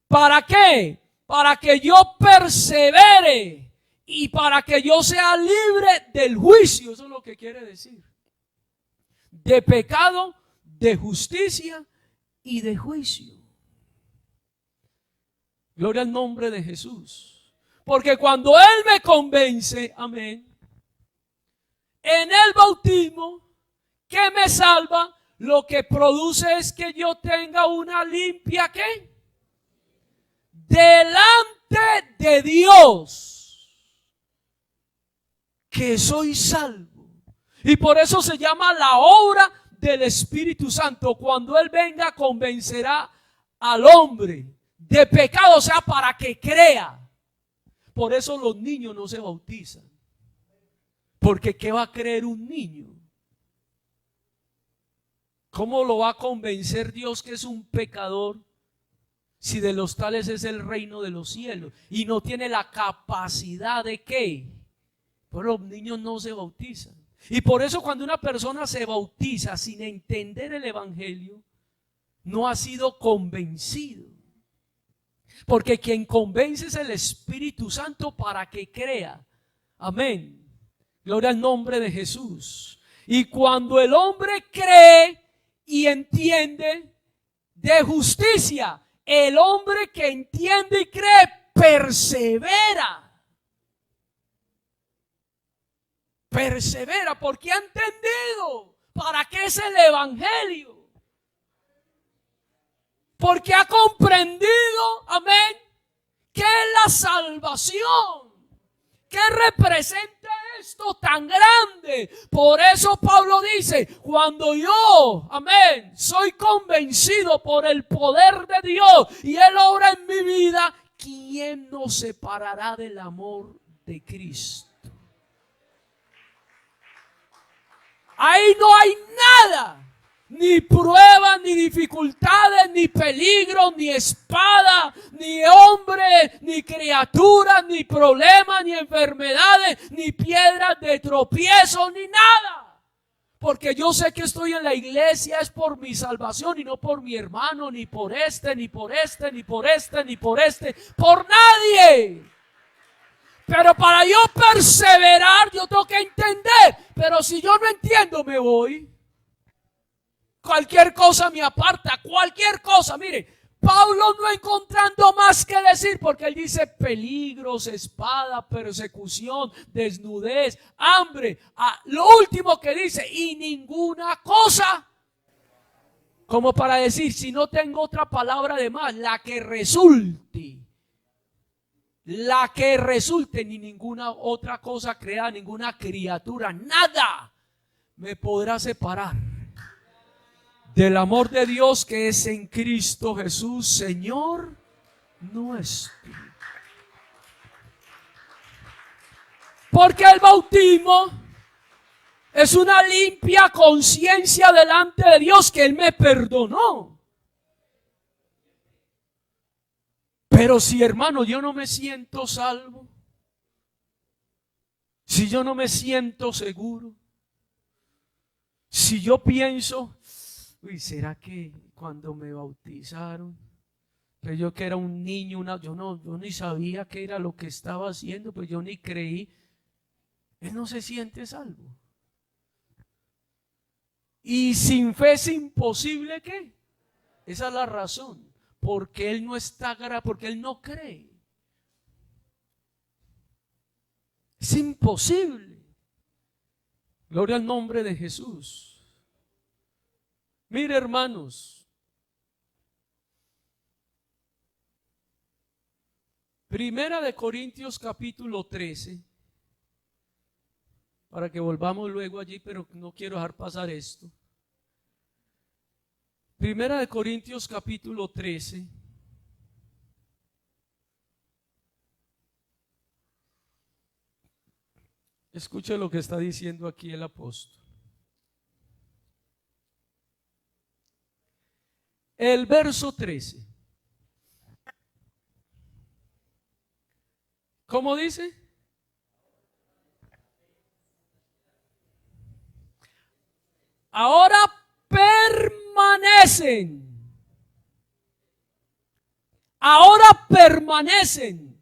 ¿Para qué? Para que yo persevere y para que yo sea libre del juicio. Eso es lo que quiere decir. De pecado, de justicia y de juicio. Gloria al nombre de Jesús. Porque cuando Él me convence, amén, en el bautismo que me salva, lo que produce es que yo tenga una limpia ¿qué? Delante de Dios, que soy salvo. Y por eso se llama la obra del Espíritu Santo. Cuando Él venga, convencerá al hombre de pecado, o sea, para que crea. Por eso los niños no se bautizan. Porque ¿qué va a creer un niño? ¿Cómo lo va a convencer Dios que es un pecador si de los tales es el reino de los cielos? Y no tiene la capacidad de ¿qué? Pues los niños no se bautizan. Y por eso cuando una persona se bautiza sin entender el evangelio, no ha sido convencido. Porque quien convence es el Espíritu Santo para que crea. Amén. Gloria al nombre de Jesús. Y cuando el hombre cree y entiende de justicia, el hombre que entiende y cree persevera. Persevera porque ha entendido para qué es el evangelio. Porque ha comprendido, amén, ¿Qué es la salvación? ¿Qué representa esto tan grande? Por eso Pablo dice, cuando yo, amén, soy convencido por el poder de Dios y Él obra en mi vida, ¿quién nos separará del amor de Cristo? Ahí no hay nada. Ni pruebas, ni dificultades, ni peligros, ni espada, ni hombre, ni criaturas, ni problemas, ni enfermedades, ni piedras de tropiezo, ni nada. Porque yo sé que estoy en la iglesia es por mi salvación y no por mi hermano, ni por este, ni por este, ni por este, ni por este, por nadie. Pero para yo perseverar, yo tengo que entender. Pero si yo no entiendo, me voy. Cualquier cosa me aparta, cualquier cosa. Mire, Pablo no encontrando más que decir, porque él dice peligros, espada, persecución, desnudez, hambre. Lo último que dice, y ninguna cosa. Como para decir, si no tengo otra palabra de más, la que resulte. La que resulte, ni ninguna otra cosa creada, ninguna criatura, nada me podrá separar del amor de Dios que es en Cristo Jesús, Señor nuestro. Porque el bautismo es una limpia conciencia delante de Dios que Él me perdonó. Pero si, hermano, yo no me siento salvo, si yo no me siento seguro, si yo pienso, uy, ¿será que cuando me bautizaron, pues yo que era un niño, yo ni sabía qué era lo que estaba haciendo, pues yo ni creí, él no se siente salvo. Y sin fe es imposible que, esa es la razón. Porque él no está, porque él no cree. Es imposible. Gloria al nombre de Jesús. Mire, hermanos, Primera de Corintios capítulo 13, para que volvamos luego allí, pero no quiero dejar pasar esto. Primera de Corintios capítulo 13. Escuche lo que está diciendo aquí el apóstol. El verso 13. ¿Cómo dice? Ahora permanecen. Ahora permanecen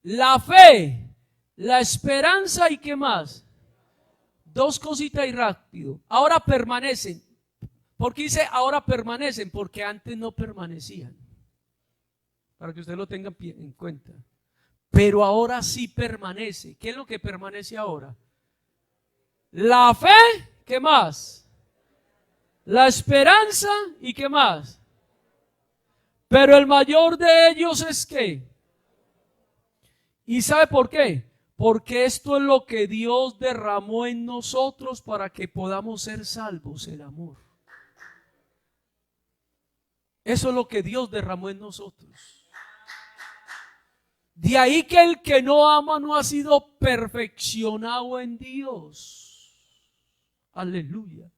la fe, la esperanza y ¿qué más? Dos cositas y rápido. Ahora permanecen. ¿Por qué dice ahora permanecen? Porque antes no permanecían. Para que usted lo tenga en cuenta. Pero ahora sí permanece. ¿Qué es lo que permanece ahora? La fe, ¿qué más? La esperanza y ¿qué más? Pero el mayor de ellos es ¿qué? ¿Y sabe por qué? Porque esto es lo que Dios derramó en nosotros para que podamos ser salvos, el amor. Eso es lo que Dios derramó en nosotros. De ahí que el que no ama no ha sido perfeccionado en Dios. Aleluya.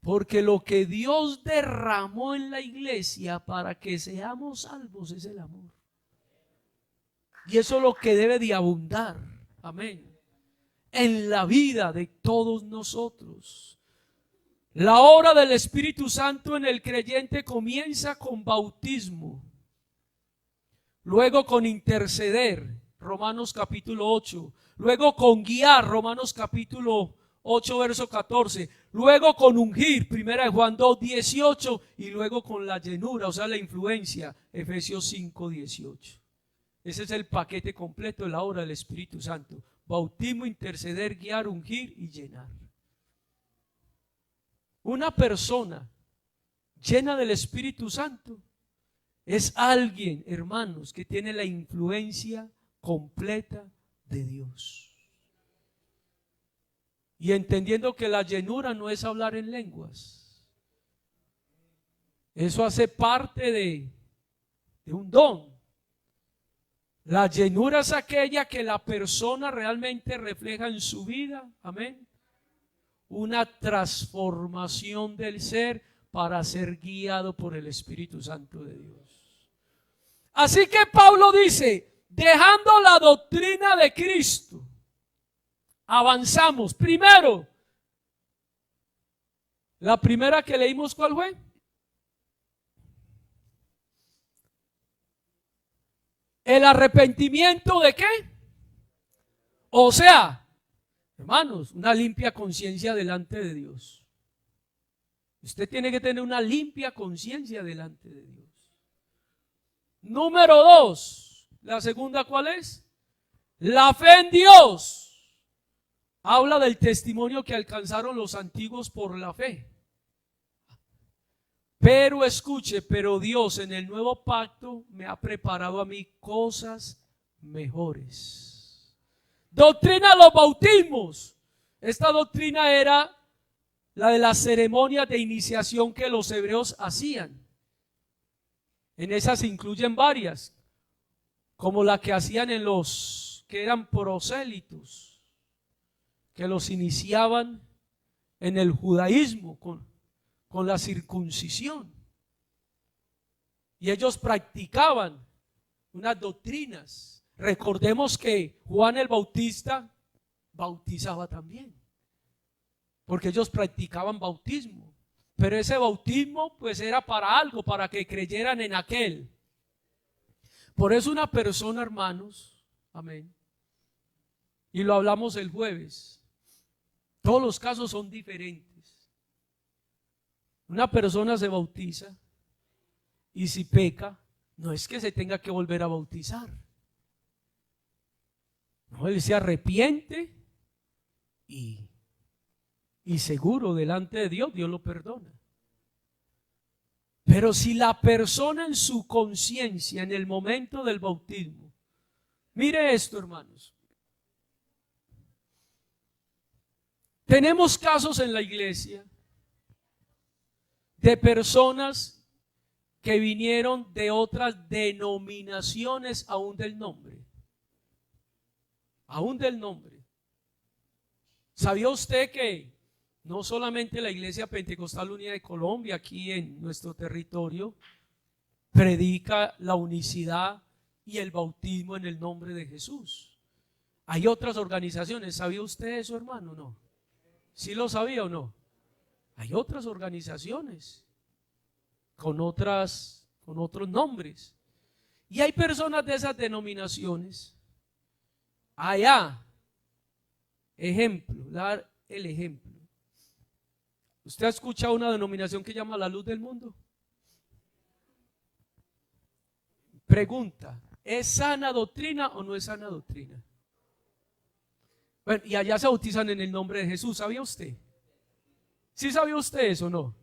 Porque lo que Dios derramó en la iglesia para que seamos salvos es el amor. Y eso es lo que debe de abundar. Amén. En la vida de todos nosotros. La obra del Espíritu Santo en el creyente comienza con bautismo. Luego con interceder, Romanos capítulo 8. Luego con guiar, Romanos capítulo 8, verso 14. Luego con ungir, primera de Juan 2, 18. Y luego con la llenura, o sea, la influencia, Efesios 5, 18. Ese es el paquete completo de la obra del Espíritu Santo. Bautismo, interceder, guiar, ungir y llenar. Una persona llena del Espíritu Santo Es alguien, hermanos, que tiene la influencia completa de Dios. Y entendiendo que la llenura no es hablar en lenguas. Eso hace parte de un don. La llenura es aquella que la persona realmente refleja en su vida. Amén. Una transformación del ser para ser guiado por el Espíritu Santo de Dios. Así que Pablo dice, dejando la doctrina de Cristo, avanzamos. Primero, la primera que leímos, ¿cuál fue? El arrepentimiento ¿de qué? O sea, hermanos, una limpia conciencia delante de Dios. Usted tiene que tener una limpia conciencia delante de Dios. Número 2, la segunda, ¿cuál es? La fe en Dios. Habla del testimonio que alcanzaron los antiguos por la fe. Pero escuche, pero Dios en el nuevo pacto me ha preparado a mí cosas mejores. Doctrina de los bautismos. Esta doctrina era la de las ceremonias de iniciación que los hebreos hacían. En esas se incluyen varias, como la que hacían en los que eran prosélitos, que los iniciaban en el judaísmo con la circuncisión. Y ellos practicaban unas doctrinas. Recordemos que Juan el Bautista bautizaba también, porque ellos practicaban bautismo. Pero ese bautismo pues era para algo, para que creyeran en aquel. Por eso una persona, hermanos, amén, y lo hablamos el jueves, todos los casos son diferentes. Una persona se bautiza y si peca, no es que se tenga que volver a bautizar. No, él se arrepiente y seguro delante de Dios, Dios lo perdona. Pero si la persona en su conciencia, en el momento del bautismo, mire esto, hermanos. Tenemos casos en la iglesia de personas que vinieron de otras denominaciones aún del nombre. Aún del nombre. ¿Sabía usted que no solamente la Iglesia Pentecostal Unida de Colombia, aquí en nuestro territorio, predica la unicidad y el bautismo en el nombre de Jesús? Hay otras organizaciones. ¿Sabía usted eso, hermano? ¿No? ¿Sí lo sabía o no? Hay otras organizaciones con otros nombres. Y hay personas de esas denominaciones. Allá, ejemplo, dar el ejemplo. ¿Usted ha escuchado una denominación que llama la luz del mundo? Pregunta, ¿es sana doctrina o no es sana doctrina? Bueno, y allá se bautizan en el nombre de Jesús, ¿sabía usted? ¿Sí sabía usted eso o no?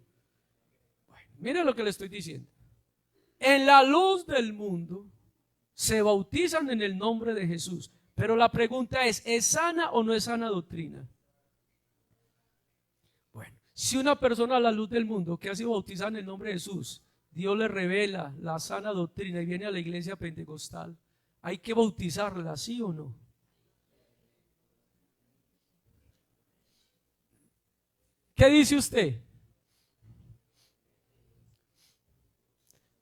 Bueno, mire lo que le estoy diciendo. En la luz del mundo se bautizan en el nombre de Jesús, pero la pregunta ¿es sana o no es sana doctrina? Bueno, si una persona a la luz del mundo que ha sido bautizada en el nombre de Jesús, Dios le revela la sana doctrina y viene a la iglesia pentecostal, ¿hay que bautizarla, sí o no? ¿Qué dice usted?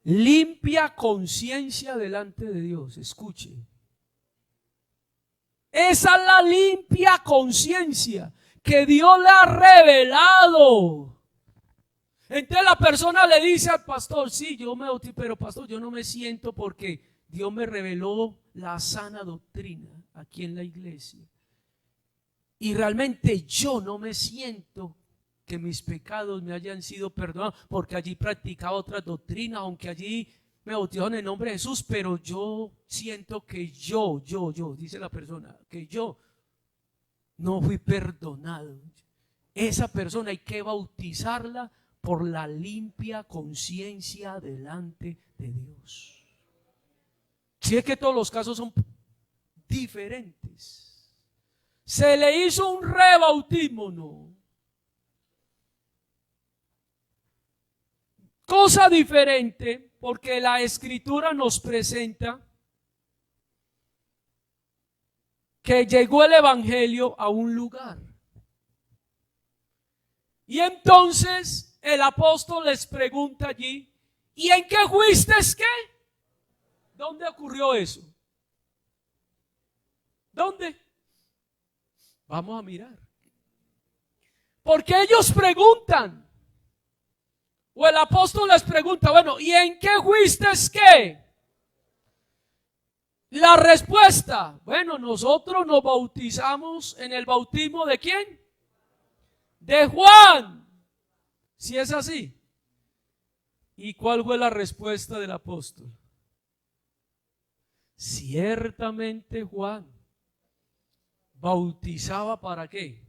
Limpia conciencia delante de Dios. Escuche. Esa es la limpia conciencia que Dios le ha revelado. Entonces la persona le dice al pastor, sí, yo me bautizo, pero pastor, yo no me siento porque Dios me reveló la sana doctrina aquí en la iglesia. Y realmente yo no me siento que mis pecados me hayan sido perdonados, porque allí practicaba otra doctrina, aunque allí me bautizaron en el nombre de Jesús, pero yo siento que yo, dice la persona, que yo no fui perdonado. Esa persona hay que bautizarla por la limpia conciencia delante de Dios. Si es que todos los casos son diferentes. Se le hizo un rebautismo, no. Cosa diferente, porque la Escritura nos presenta que llegó el Evangelio a un lugar. Y entonces el apóstol les pregunta allí, ¿y en qué fuiste qué? ¿Dónde ocurrió eso? ¿Dónde? Vamos a mirar. Porque ellos preguntan, o el apóstol les pregunta, bueno, ¿y en qué fuiste qué? La respuesta, bueno, nosotros nos bautizamos en el bautismo ¿de quién? De Juan. Si es así. ¿Y cuál fue la respuesta del apóstol? Ciertamente Juan bautizaba ¿para qué?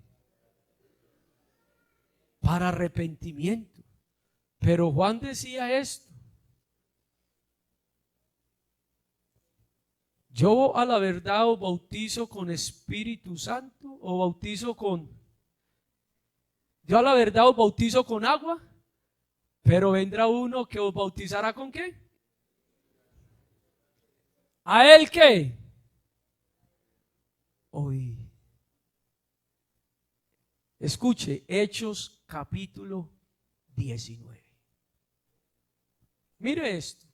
Para arrepentimiento. Pero Juan decía esto: yo a la verdad os bautizo con Espíritu Santo, o bautizo con... Yo a la verdad os bautizo con agua, pero vendrá uno que os bautizará ¿con qué? ¿A él qué? Oí. Escuche, Hechos capítulo 19. Mire esto.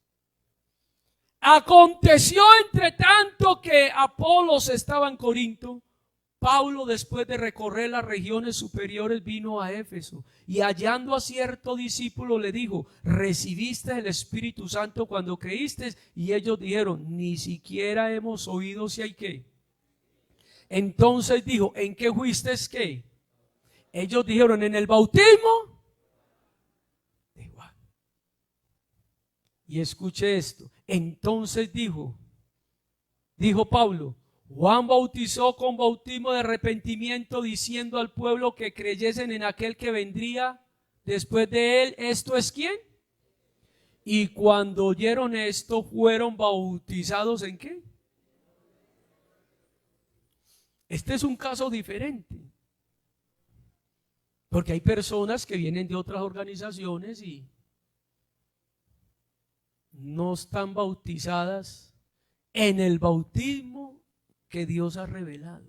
Aconteció entre tanto que Apolos estaba en Corinto, Pablo, después de recorrer las regiones superiores, vino a Éfeso y hallando a cierto discípulo le dijo: ¿recibiste el Espíritu Santo cuando creíste? Y ellos dijeron: ni siquiera hemos oído si hay qué. Entonces dijo: ¿en qué fuiste qué? Ellos dijeron: en el bautismo de Juan. Y escuche esto. Entonces dijo Pablo: Juan bautizó con bautismo de arrepentimiento, diciendo al pueblo que creyesen en aquel que vendría después de él. ¿Esto es quién? Y cuando oyeron esto, fueron bautizados ¿en qué? Este es un caso diferente, porque hay personas que vienen de otras organizaciones y no están bautizadas en el bautismo que Dios ha revelado.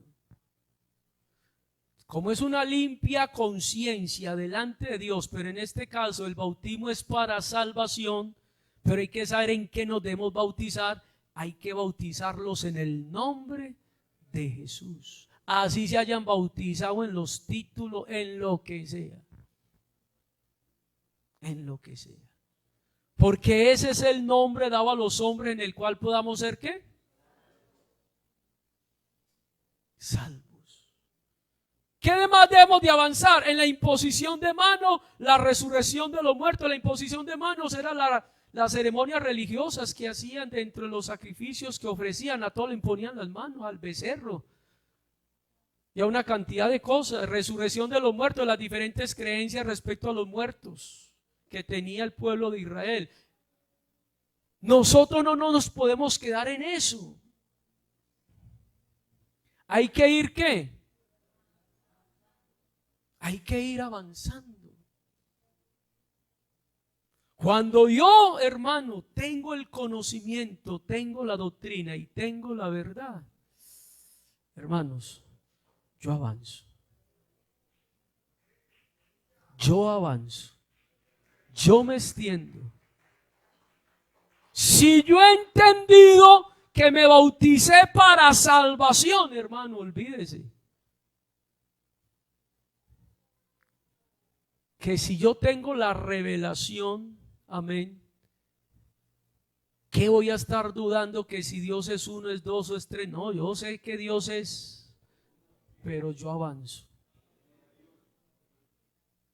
Como es una limpia conciencia delante de Dios, pero en este caso el bautismo es para salvación, pero hay que saber en qué nos debemos bautizar. Hay que bautizarlos en el nombre de Jesús. Así se hayan bautizado en los títulos, en lo que sea. En lo que sea. Porque ese es el nombre dado a los hombres en el cual podamos ser ¿qué? Salvos. ¿Qué demás debemos de avanzar? En la imposición de manos, la resurrección de los muertos. La imposición de manos era las ceremonias religiosas que hacían dentro de los sacrificios que ofrecían. A todos le imponían las manos, al becerro y a una cantidad de cosas. Resurrección de los muertos, las diferentes creencias respecto a los muertos que tenía el pueblo de Israel. Nosotros no nos podemos quedar en eso. Hay que ir ¿qué? Hay que ir avanzando. Cuando yo, hermano, tengo el conocimiento, tengo la doctrina y tengo la verdad, hermanos, yo avanzo. Yo avanzo. Yo me extiendo. Si yo he entendido que me bauticé para salvación, hermano, olvídese que si yo tengo la revelación, amén, ¿qué voy a estar dudando que si Dios es uno, es dos o es tres? No, yo sé que Dios es, pero yo avanzo.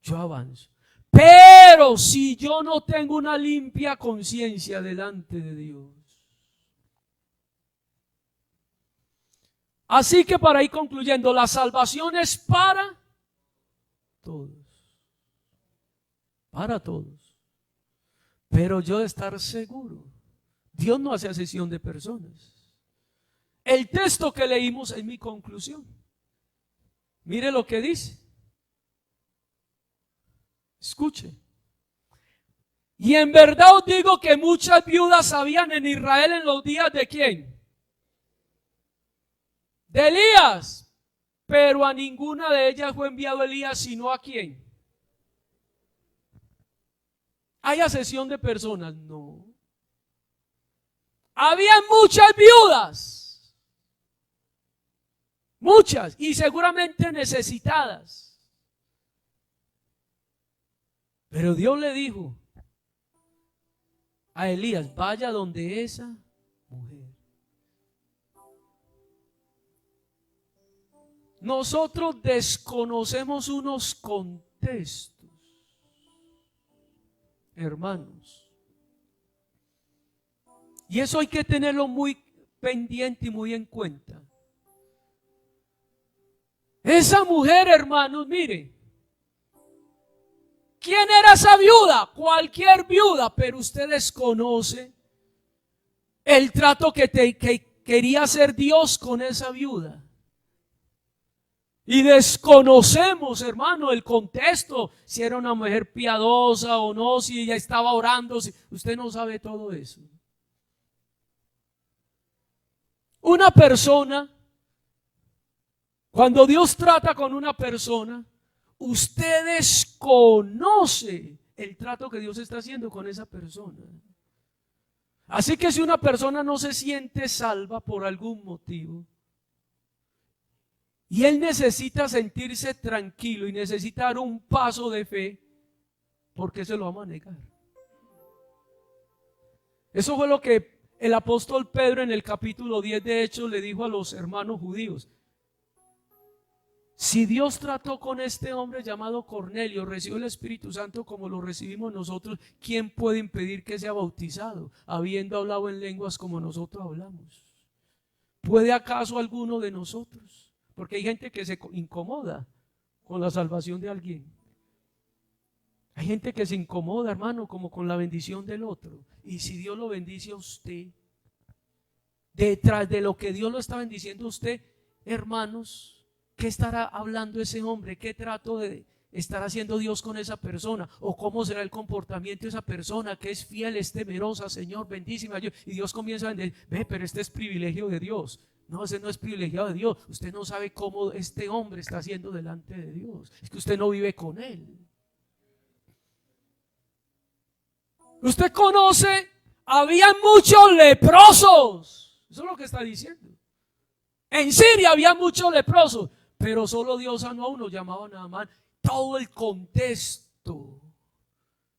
Yo avanzo. Pero si yo no tengo una limpia conciencia delante de Dios. Así que para ir concluyendo, la salvación es para todos. para todos. Pero yo de estar seguro, Dios no hace acepción de personas. El texto que leímos es mi conclusión. Mire lo que dice. Escuche. Y en verdad os digo que muchas viudas habían en Israel en los días de ¿quién? De Elías. Pero a ninguna de ellas fue enviado Elías, sino ¿a quién? ¿Hay acepción de personas? No. Habían muchas viudas. Muchas. Y seguramente necesitadas. Pero Dios le dijo a Elías, vaya donde esa mujer. Nosotros desconocemos unos contextos, hermanos. Y eso hay que tenerlo muy pendiente y muy en cuenta. Esa mujer, hermanos, mire. ¿Quién era esa viuda? Cualquier viuda, pero usted desconoce el trato que quería hacer Dios con esa viuda. Y desconocemos, hermano, el contexto, si era una mujer piadosa o no, si ella estaba orando, usted no sabe todo eso. Una persona, cuando Dios trata con una persona, usted desconoce el trato que Dios está haciendo con esa persona. Así que si una persona no se siente salva por algún motivo y él necesita sentirse tranquilo y necesita dar un paso de fe, ¿por qué se lo vamos a negar? Eso fue lo que el apóstol Pedro en el capítulo 10 de Hechos le dijo a los hermanos judíos. Si Dios trató con este hombre llamado Cornelio, recibió el Espíritu Santo como lo recibimos nosotros, ¿quién puede impedir que sea bautizado, habiendo hablado en lenguas como nosotros hablamos? ¿Puede acaso alguno de nosotros? Porque hay gente que se incomoda con la salvación de alguien. Hay gente que se incomoda, hermano, como con la bendición del otro. Y si Dios lo bendice a usted, detrás de lo que Dios lo está bendiciendo a usted, hermanos, ¿qué estará hablando ese hombre? ¿Qué trato de estará haciendo Dios con esa persona? ¿O cómo será el comportamiento de esa persona que es fiel, es temerosa? Señor, bendíceme. Y Dios comienza a decir, ve, pero este es privilegio de Dios. No, ese no es privilegiado de Dios. Usted no sabe cómo este hombre está haciendo delante de Dios. Es que usted no vive con él. Usted conoce, había muchos leprosos. Eso es lo que está diciendo. En Siria había muchos leprosos, pero solo Dios sanó a uno, llamado Naamán. Todo el contexto.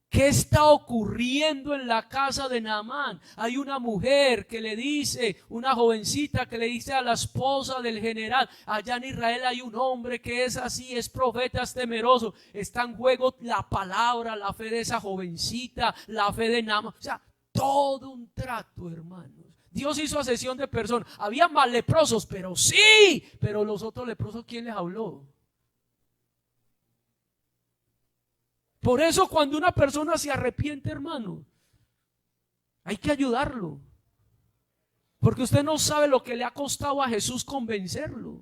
¿Qué está ocurriendo en la casa de Naamán? Hay una mujer que le dice, una jovencita que le dice a la esposa del general, allá en Israel hay un hombre que es así, es profeta, es temeroso. Está en juego la palabra, la fe de esa jovencita, la fe de Naamán. O sea, todo un trato, hermanos. Dios hizo acepción de personas. Había más leprosos, pero sí, pero los otros leprosos, ¿quién les habló? Por eso cuando una persona se arrepiente, hermano, hay que ayudarlo. Porque usted no sabe lo que le ha costado a Jesús convencerlo.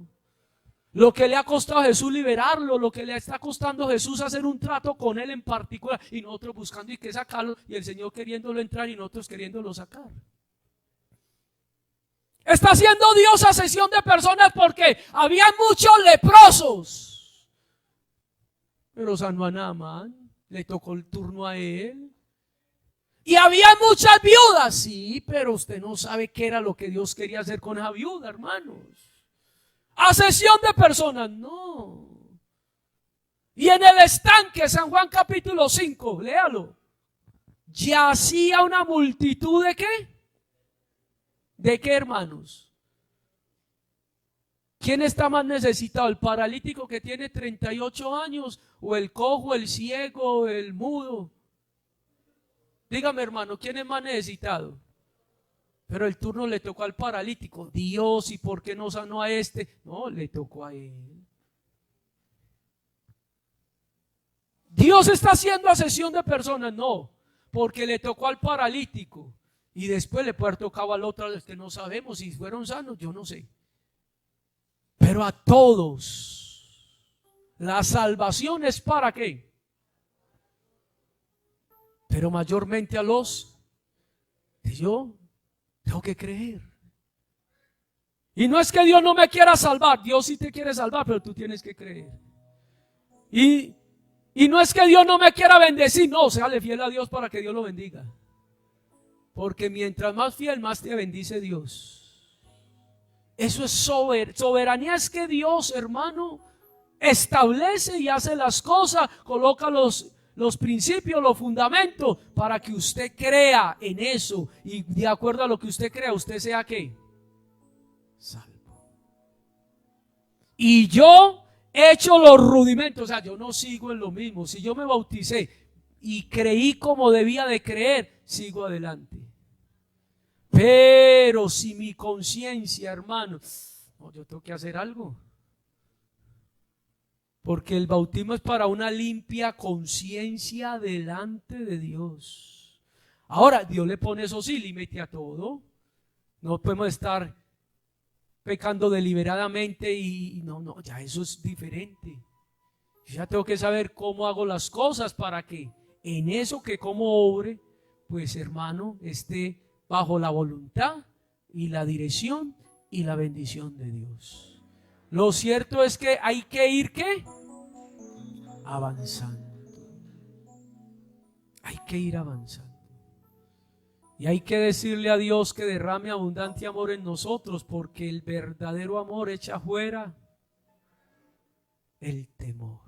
Lo que le ha costado a Jesús liberarlo, lo que le está costando a Jesús hacer un trato con él en particular. Y nosotros buscando y que sacarlo, y el Señor queriéndolo entrar y nosotros queriéndolo sacar. Está haciendo Dios acepción de personas porque había muchos leprosos. Pero sanó a Naamán, le tocó el turno a él. Y había muchas viudas, sí, pero usted no sabe qué era lo que Dios quería hacer con esa viuda, hermanos. Acepción de personas, no. Y en el estanque, San Juan capítulo 5, léalo. Yacía una multitud de ¿qué? ¿De qué, hermanos? ¿Quién está más necesitado? ¿El paralítico que tiene 38 años? ¿O el cojo, el ciego, el mudo? Dígame, hermano, ¿quién es más necesitado? Pero el turno le tocó al paralítico. Dios, ¿y por qué no sanó a este? No, le tocó a él. Dios está haciendo asesión de personas, no, porque le tocó al paralítico y después le puede haber tocado al otro, a los que no sabemos si fueron sanos, yo no sé. Pero a todos, la salvación es para qué, pero mayormente a los que yo tengo que creer. Y no es que Dios no me quiera salvar, Dios sí te quiere salvar, pero tú tienes que creer. Y no es que Dios no me quiera bendecir, no, séale fiel a Dios para que Dios lo bendiga. Porque mientras más fiel, más te bendice Dios. Eso es soberanía, es que Dios, hermano, establece y hace las cosas, coloca los principios, los fundamentos, para que usted crea en eso. Y de acuerdo a lo que usted crea, usted sea ¿qué? Salvo. Y yo he hecho los rudimentos, o sea, yo no sigo en lo mismo. Si yo me bauticé y creí como debía de creer, sigo adelante. Pero si mi conciencia, hermano, no, yo tengo que hacer algo. Porque el bautismo es para una limpia conciencia delante de Dios. Ahora, Dios le pone eso sí, límite a todo. No podemos estar pecando deliberadamente y no, ya eso es diferente. Yo ya tengo que saber cómo hago las cosas para que en eso que como obre, pues hermano, esté bajo la voluntad y la dirección y la bendición de Dios. Lo cierto es que hay que ir ¿qué? Avanzando. Hay que ir avanzando. Y hay que decirle a Dios que derrame abundante amor en nosotros, porque el verdadero amor echa fuera el temor.